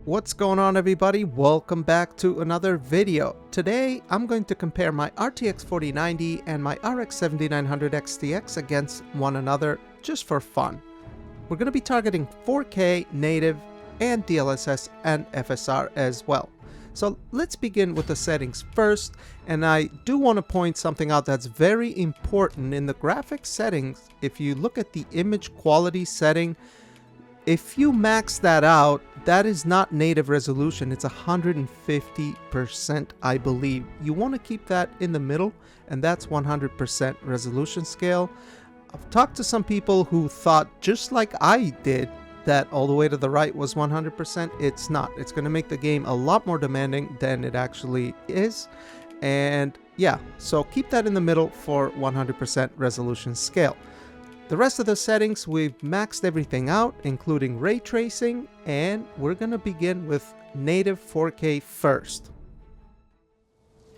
What's going on, everybody? Welcome back to another video. Today I'm going to compare my RTX 4090 and my RX 7900 XTX against one another just for fun. We're going to be targeting 4K native and DLSS and FSR as well. So let's begin with the settings first, and I do want to point something out that's very important in the graphics settings. If you look at the image quality setting, if you max that out, that is not native resolution. It's 150%, I believe. You want to keep that in the middle, and that's 100% resolution scale. I've talked to some people who thought, just like I did, that all the way to the right was 100%. It's not. It's going to make the game a lot more demanding than it actually is. And yeah, so keep that in the middle for 100% resolution scale. The rest of the settings, we've maxed everything out, including ray tracing, and we're going to begin with native 4K first.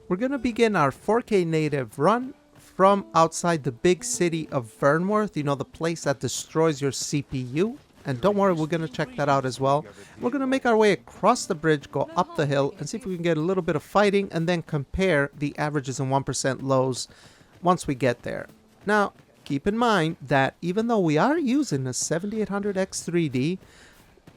We're going to begin our 4K native run from outside the big city of Vernworth, you know, the place that destroys your CPU. And don't worry, we're going to check that out as well. We're going to make our way across the bridge, go up the hill, and see if we can get a little bit of fighting, and then compare the averages and 1% lows once we get there. Now, keep in mind that even though we are using a 7800X3D,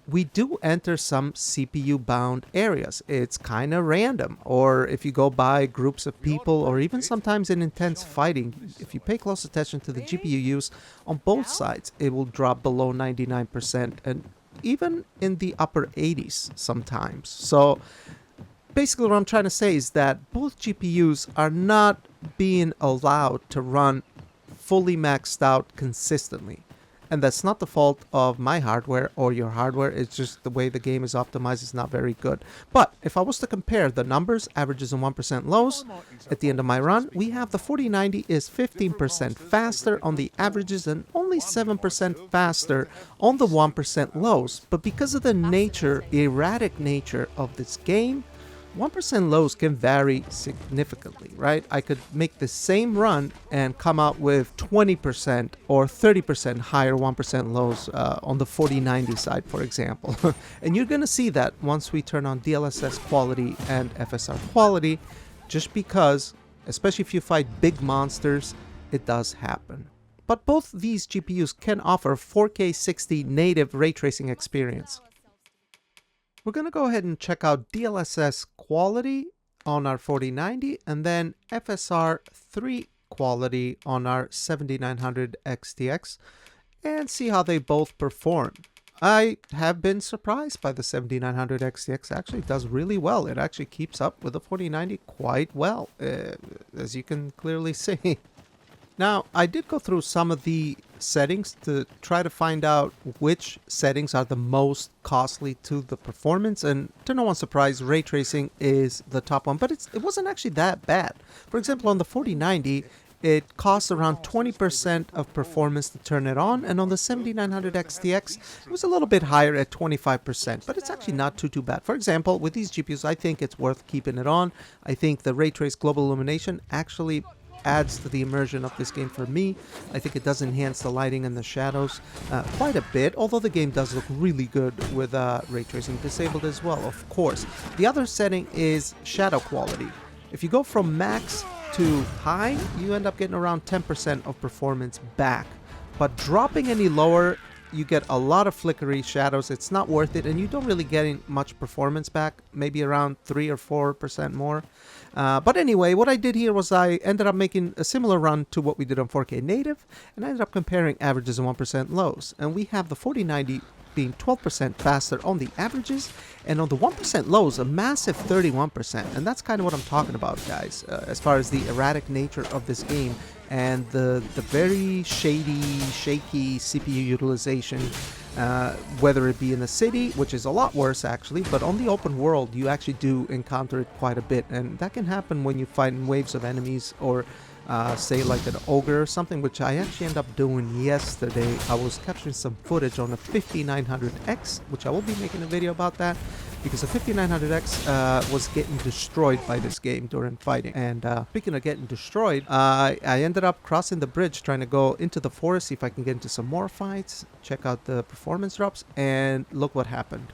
we do enter some CPU-bound areas. It's kind of random, or if you go by groups of people, or even sometimes in intense fighting, if you pay close attention to the GPU use on both sides, it will drop below 99% and even in the upper 80s sometimes. So basically what I'm trying to say is that both GPUs are not being allowed to run fully maxed out consistently, and that's not the fault of my hardware or your hardware. It's just the way the game is optimized is not very good. But if I was to compare the numbers, averages and 1% lows at the end of my run, we have the 4090 is 15% faster on the averages and only 7% faster on the 1% lows. But because of the erratic nature of this game, 1% lows can vary significantly, right? I could make the same run and come out with 20% or 30% higher 1% lows on the 4090 side, for example. And you're going to see that once we turn on DLSS quality and FSR quality, just because, especially if you fight big monsters, it does happen. But both these GPUs can offer 4K 60 native ray tracing experience. We're going to go ahead and check out DLSS quality on our 4090 and then FSR 3 quality on our 7900 XTX and see how they both perform. I have been surprised by the 7900 XTX. Actually does really well. It actually keeps up with the 4090 quite well, as you can clearly see. Now, I did go through some of the settings to try to find out which settings are the most costly to the performance, and to no one's surprise, ray tracing is the top one, but it wasn't actually that bad. For example, on the 4090, it costs around 20% of performance to turn it on, and on the 7900 XTX, it was a little bit higher at 25%, but it's actually not too bad. For example, with these GPUs, I think it's worth keeping it on. I think the ray trace global illumination actually adds to the immersion of this game for me. I think it does enhance the lighting and the shadows quite a bit, although the game does look really good with ray tracing disabled as well, of course. The other setting is shadow quality. If you go from max to high, you end up getting around 10% of performance back, but dropping any lower, you get a lot of flickery shadows. It's not worth it, and you don't really get much performance back, maybe around 3 or 4% more. But anyway, what I did here was I ended up making a similar run to what we did on 4K native, and I ended up comparing averages and 1% lows. And we have the 4090 being 12% faster on the averages, and on the 1% lows, a massive 31%. And that's kind of what I'm talking about, guys, as far as the erratic nature of this game and the very shaky CPU utilization, whether it be in the city, which is a lot worse actually, but on the open world you actually do encounter it quite a bit, and that can happen when you fight in waves of enemies, or say like an ogre or something, which I actually ended up doing yesterday. I was capturing some footage on a 5900X, which I will be making a video about that, because the 5900X was getting destroyed by this game during fighting. And speaking of getting destroyed, I ended up crossing the bridge trying to go into the forest, see if I can get into some more fights, check out the performance drops, and look what happened.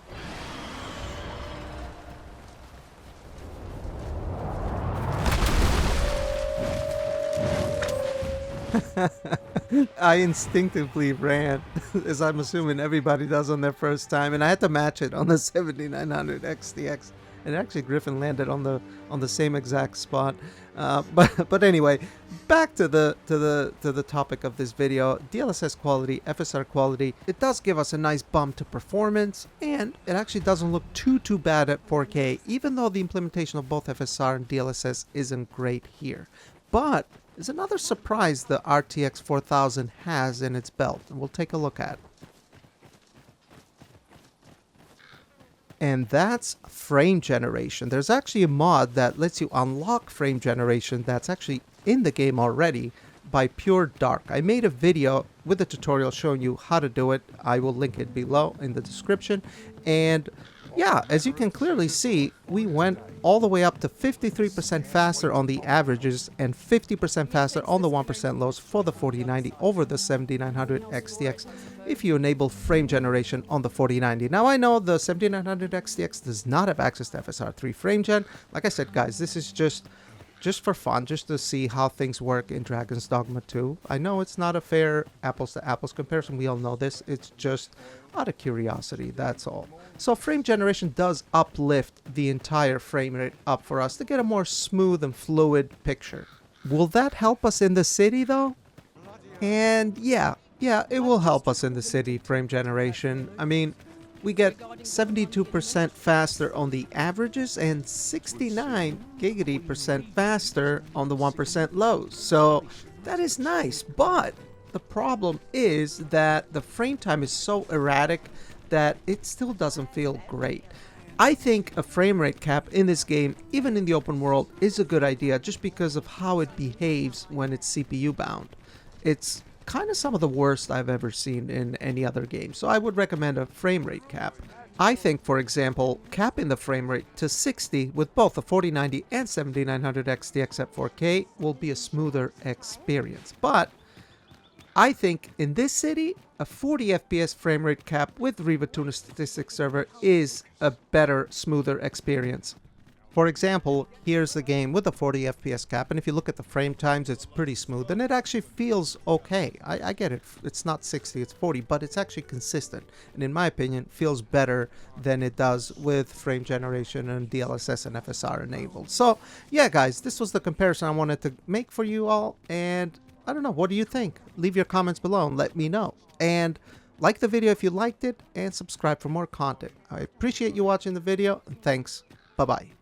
I instinctively ran, as I'm assuming everybody does on their first time, and I had to match it on the 7900 XTX. And actually, Griffin landed on the same exact spot. But anyway, back to the topic of this video: DLSS quality, FSR quality. It does give us a nice bump to performance, and it actually doesn't look too bad at 4K, even though the implementation of both FSR and DLSS isn't great here. But there's another surprise the RTX 4000 has in its belt, and we'll take a look at. And that's frame generation. There's actually a mod that lets you unlock frame generation that's actually in the game already by Pure Dark. I made a video with a tutorial showing you how to do it. I will link it below in the description. And yeah, as you can clearly see, we went all the way up to 53% faster on the averages and 50% faster on the 1% lows for the 4090 over the 7900 XTX if you enable frame generation on the 4090. Now, I know the 7900 XTX does not have access to FSR3 Frame Gen. Like I said, guys, this is just for fun, just to see how things work in Dragons Dogma 2. I know it's not a fair apples to apples comparison, we all know this. It's just out of curiosity, that's all. So frame generation does uplift the entire frame rate up for us to get a more smooth and fluid picture. Will that help us in the city though? And yeah, it will help us in the city, frame generation. I mean, we get 72% faster on the averages and 69% faster on the 1% lows. So that is nice, but the problem is that the frame time is so erratic that it still doesn't feel great. I think a frame rate cap in this game, even in the open world, is a good idea just because of how it behaves when it's CPU bound. It's kind of some of the worst I've ever seen in any other game, so I would recommend a frame rate cap. I think, for example, capping the frame rate to 60 with both the 4090 and 7900 XTX at 4K will be a smoother experience. But I think in this city, a 40 FPS frame rate cap with Riva Tuner Statistics Server is a better, smoother experience. For example, here's a game with a 40 FPS cap, and if you look at the frame times, it's pretty smooth, and it actually feels okay. I get it. It's not 60, it's 40, but it's actually consistent, and in my opinion, feels better than it does with frame generation and DLSS and FSR enabled. So, yeah, guys, this was the comparison I wanted to make for you all, and I don't know, what do you think? Leave your comments below and let me know. And like the video if you liked it, and subscribe for more content. I appreciate you watching the video, and thanks. Bye-bye.